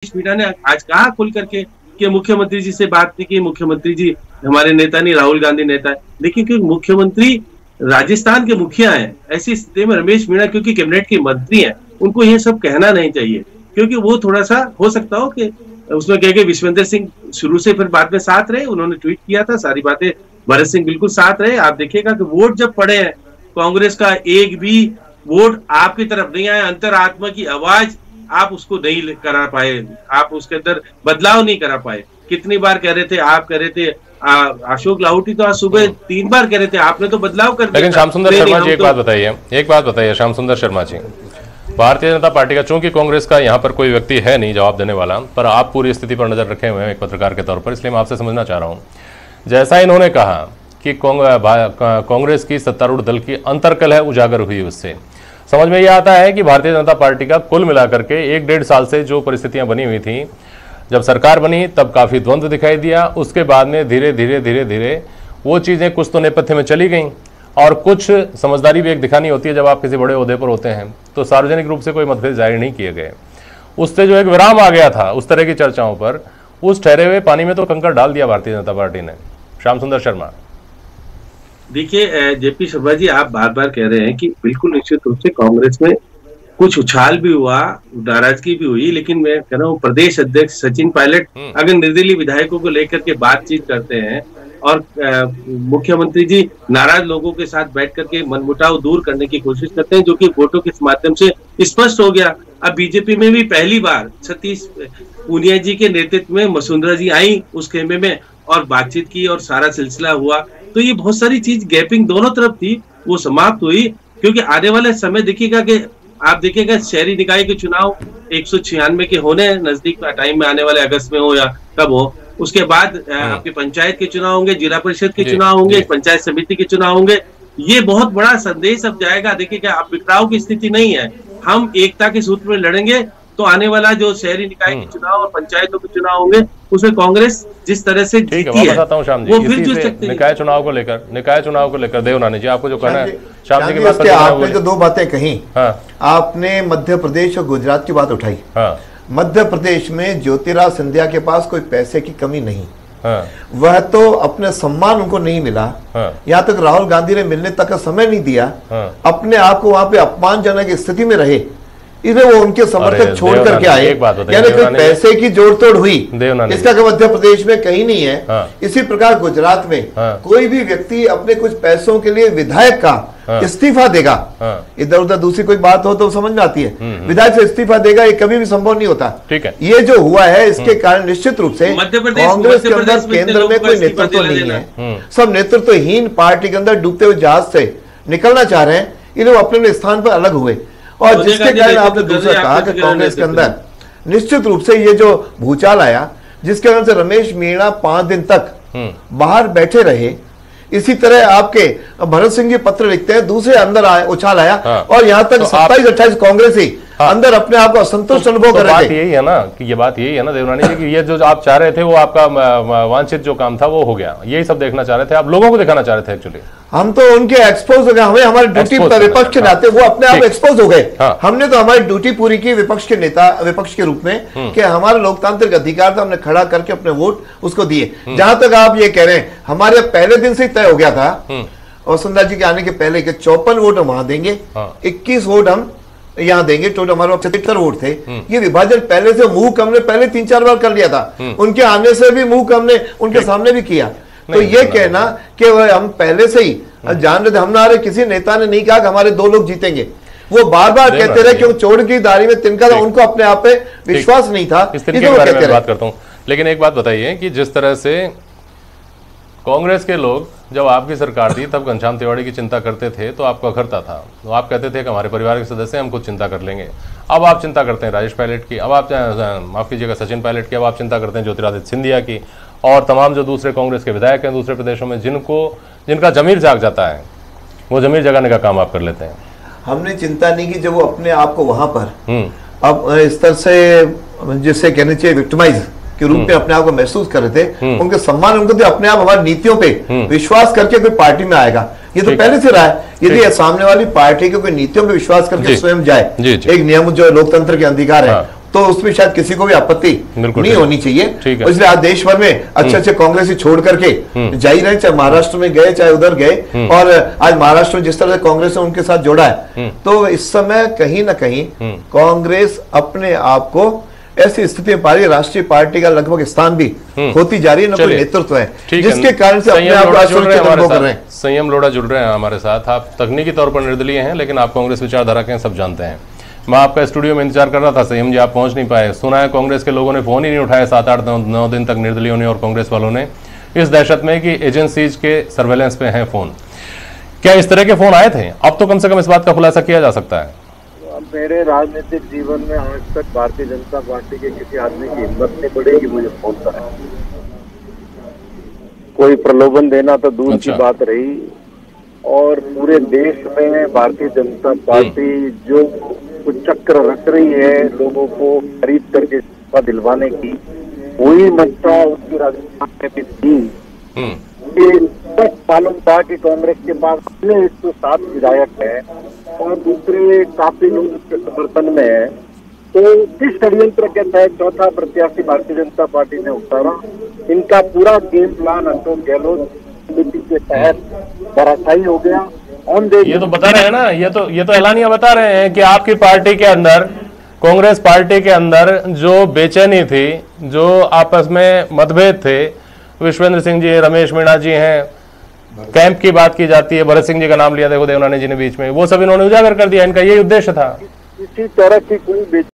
मीणा ने आज कहा खुल करके कि मुख्यमंत्री जी से बात नहीं की, मुख्यमंत्री जी हमारे नेता नहीं, राहुल गांधी नेता है। लेकिन क्योंकि मुख्यमंत्री राजस्थान के मुखिया हैं, ऐसी स्थिति में रमेश मीणा क्योंकि कैबिनेट के मंत्री हैं, उनको ये सब कहना नहीं चाहिए, क्योंकि वो थोड़ा सा हो सकता हो कि उसमें कह के विश्वेंद्र सिंह शुरू से फिर बाद में साथ रहे, उन्होंने ट्वीट किया था सारी बातें, भरत सिंह बिल्कुल साथ रहे। आप देखिएगा कि वोट जब पड़े हैं कांग्रेस का एक भी वोट आपकी तरफ नहीं आया, अंतरात्मा की आवाज आप उसको नहीं करा पाए, आप उसके अंदर बदलाव नहीं करा पाए। कितनी बार कह रहे थे, आप कह रहे थे, अशोक लाहौटी तो आज सुबह 3 बार कह रहे थे, आपने तो बदलाव कर दिया। लेकिन श्याम सुंदर शर्मा जी एक बात बताइए श्याम सुंदर शर्मा जी, भारतीय जनता पार्टी का, चूंकि कांग्रेस का यहाँ पर कोई व्यक्ति है नहीं जवाब देने वाला, पर आप पूरी स्थिति पर नजर रखे हुए हैं एक पत्रकार के तौर पर, इसलिए मैं आपसे समझना चाह रहा हूँ, जैसा इन्होंने कहा कि कांग्रेस की सत्तारूढ़ दल की अंतर्कलह उजागर हुई, उससे समझ में यह आता है कि भारतीय जनता पार्टी का कुल मिलाकर के 1-1.5 साल से जो परिस्थितियां बनी हुई थी, जब सरकार बनी तब काफ़ी द्वंद्व दिखाई दिया, उसके बाद में धीरे धीरे वो चीज़ें कुछ तो नेपथ्य में चली गईं, और कुछ समझदारी भी एक दिखानी होती है जब आप किसी बड़े ओहदे पर होते हैं, तो सार्वजनिक रूप से कोई मतभेद जाहिर नहीं किए गए, उससे जो एक विराम आ गया था उस तरह की चर्चाओं पर, उस ठहरे हुए पानी में तो कंकड़ डाल दिया भारतीय जनता पार्टी ने। श्याम सुंदर शर्मा, देखिए जेपी शर्मा जी, आप बार बार कह रहे हैं कि बिल्कुल निश्चित रूप से कांग्रेस में कुछ उछाल भी हुआ, नाराजगी भी हुई, लेकिन मैं कह रहा हूँ प्रदेश अध्यक्ष सचिन पायलट अगर निर्दलीय विधायकों को लेकर के बातचीत करते हैं और मुख्यमंत्री जी नाराज लोगों के साथ बैठ करके मनमुटाव दूर करने की कोशिश करते हैं, जो कि वोटों के माध्यम से स्पष्ट हो गया। अब बीजेपी में भी पहली बार सतीश पूनिया जी के नेतृत्व में वसुंधरा जी आई उस खेमे में और बातचीत की और सारा सिलसिला हुआ, तो ये बहुत सारी चीज गैपिंग दोनों तरफ थी, वो समाप्त हुई। क्योंकि आने वाले समय देखिएगा कि आप देखिएगा शहरी निकाय के चुनाव 196 के होने नजदीक टाइम में, आने वाले अगस्त में हो या कब हो, उसके बाद आपके पंचायत के चुनाव होंगे, जिला परिषद के चुनाव होंगे, पंचायत समिति के चुनाव होंगे। ये बहुत बड़ा संदेश अब जाएगा। देखिएगा अब बिखराव की स्थिति नहीं है, हम एकता के सूत्र में लड़ेंगे, तो आने वाला जो शहरी निकाय के चुनाव और पंचायतों के चुनाव होंगे उसमें कांग्रेस जिस तरह से जीती है, वो फिर जीत सकती है। निकाय चुनाव को लेकर देवनानी जी आपको जो कहना है, श्याम जी की बात आपने जो 2 बातें कही, आपने मध्य प्रदेश और गुजरात की बात उठाई। मध्य प्रदेश में ज्योतिरादित्य सिंधिया के पास कोई पैसे की कमी नहीं, वह तो अपने सम्मान उनको नहीं मिला, यहाँ तक राहुल गांधी ने मिलने तक का समय नहीं दिया, अपने आप को वहां पे अपमानजनक स्थिति में रहे, इधर वो उनके समर्थक छोड़ करके आए, यानी कोई पैसे की जोड़ तोड़ हुई, इसका मध्य प्रदेश में कहीं नहीं है। इसी प्रकार गुजरात में कोई भी व्यक्ति अपने कुछ पैसों के लिए विधायक का इस्तीफा देगा, इधर उधर दूसरी कोई बात हो तो समझ में आती है, विधायक से इस्तीफा देगा, ये कभी भी संभव नहीं होता। ठीक है, ये जो हुआ है इसके कारण निश्चित रूप से कांग्रेस के अंदर केंद्र में कोई नेतृत्व नहीं है, सब नेतृत्वहीन पार्टी के अंदर डूबते हुए जहाज से निकलना चाह रहे हैं, इन लोग अपने स्थान पर अलग हुए। और जिसके कारण आपने दूसरा कहा कि कांग्रेस के अंदर निश्चित रूप से ये जो भूचाल आया, जिसके कारण से रमेश मीणा 5 दिन तक बाहर बैठे रहे, इसी तरह आपके भरत सिंह जी पत्र लिखते हैं, दूसरे अंदर आए, उछाल आया, और यहाँ तक 27-28 कांग्रेस ही अंदर अपने आप को असंतुष्ट अनुभव कर रहे थे। बात यही है ना कि ये बात यही है ना देवनानी जी कि ये जो आप चाह रहे थे वो आपका वांछित जो काम था वो हो गया, यही सब देखना चाह रहे थे, आप लोगों को दिखाना चाह रहे थे। एक्चुअली हम तो उनके एक्सपोज हो गए, हमें हमारी ड्यूटी विपक्ष के नाते वो अपने आप एक्सपोज हो गए। हमने तो हमारी ड्यूटी पूरी की विपक्ष के नेता, विपक्ष के रूप में, कि हमारा लोकतांत्रिक अधिकार था, हमने खड़ा करके अपने वोट उसको दिए। जहां तक आप ये कह रहे हैं, हमारे पहले दिन से ही तय हो गया था, वसुंधरा जी के आने के पहले के 54 वोट हम वहां देंगे, 21 वोट हम यहाँ देंगे, टोटल हमारे 75 वोट थे। ये विभाजन पहले से मूव हमने पहले 3-4 बार कर लिया था, उनके आने से भी मूव हमने उनके सामने भी किया। तो ये कहना कि हम पहले से ही जान रहे थे, हमारे किसी नेता ने नहीं कहा कि हमारे 2 लोग जीतेंगे, वो बार बार कहते रहे कि चोर की दाढ़ी में तिनका था, उनको अपने आप पे विश्वास नहीं था। इस तरीके के बारे में बात करता हूँ, लेकिन एक बात बताइए कि जिस तरह से कांग्रेस के लोग जब आपकी सरकार थी तब घनश्याम तिवारी की चिंता करते थे तो आपको अखरता था, तो आप कहते थे कि हमारे परिवार के सदस्य हम कुछ चिंता कर लेंगे। अब आप चिंता करते हैं राजेश पायलट की, अब आप माफ कीजिएगा सचिन पायलट की, अब आप चिंता करते हैं ज्योतिरादित्य सिंधिया की, और तमाम जो दूसरे कांग्रेस के विधायक हैं दूसरे प्रदेशों में जिनका जमीर जाग जाता है, वो जमीर जगाने का काम आप कर लेते हैं। हमने चिंता नहीं की जब वो अपने आप को वहां पर अब इस तरह से जिससे कहने चाहिए विक्टिमाइज के रूप में अपने आप को महसूस कर रहे थे, उनके सम्मान उनको तो अपने आप हमारी नीतियों पे विश्वास करके कोई पार्टी में आएगा, ये तो पहले से रहा है। यदि सामने वाली पार्टी के कोई नीतियों पे विश्वास करके स्वयं जाए, एक नियम जो लोकतंत्र के अधिकार है तो उसमें शायद किसी को भी आपत्ति नहीं होनी चाहिए। इसलिए आज देश भर में अच्छे कांग्रेसी छोड़ करके जा ही रहे, चाहे महाराष्ट्र में गए चाहे उधर गए, और आज महाराष्ट्र में जिस तरह से कांग्रेस ने उनके साथ जोड़ा है, तो इस समय कहीं ना कहीं कांग्रेस अपने आप को ऐसी स्थिति में पा रही है, राष्ट्रीय पार्टी का लगभग स्थान भी होती जा रही है, न कोई नेतृत्व है, जिसके कारण से अपने आप कर रहे हैं। संयम लोढ़ा जुड़ रहे हैं हमारे साथ। आप तकनीकी तौर पर निर्दलीय हैं, लेकिन आप कांग्रेस विचारधारा के सब जानते हैं। मैं आपका स्टूडियो में इंतजार कर रहा था संयम जी, आप पहुंच नहीं पाए। सुना है कांग्रेस के लोगों ने फोन ही नहीं उठाया 7-8-9 दिन तक, निर्दलीयों ने और कांग्रेस वालों ने, इस दहशत में कि एजेंसीज के सर्वेलेंस पे हैं फोन। क्या इस तरह के फोन आए थे? अब तो कम से कम इस बात का खुलासा किया जा सकता है। मेरे राजनीतिक जीवन में आज तक भारतीय जनता पार्टी के किसी आदमी की हिम्मत नहीं पड़ेगी मुझे फोन करें। कोई प्रलोभन देना तो दूर की बात रही, और पूरे देश में भारतीय जनता पार्टी जो कुछ चक्र रच रही है लोगों को खरीद करके दिलवाने की, वही मंशा उसकी राजस्थान में भी थी। मालूम था कि कांग्रेस के पास 107 विधायक है और दूसरे काफी लोग उसके समर्थन में है, तो किस षड्यंत्र के तहत चौथा प्रत्याशी भारतीय जनता पार्टी ने उतारा। इनका पूरा गेम प्लान अशोक गहलोत के तहत धराशायी हो गया। ये तो बता रहे हैं ना, ये तो एलानिया बता रहे हैं कि आपकी पार्टी के अंदर, कांग्रेस पार्टी के अंदर जो बेचैनी थी, जो आपस में मतभेद थे, विश्वेंद्र सिंह जी, रमेश मीणा जी हैं, कैंप की बात की जाती है, भरत सिंह जी का नाम लिया देखो देवनानी जी ने बीच में, वो सब इन्होंने उजागर कर दिया। इनका यही उद्देश्य था। इसी तरह की कोई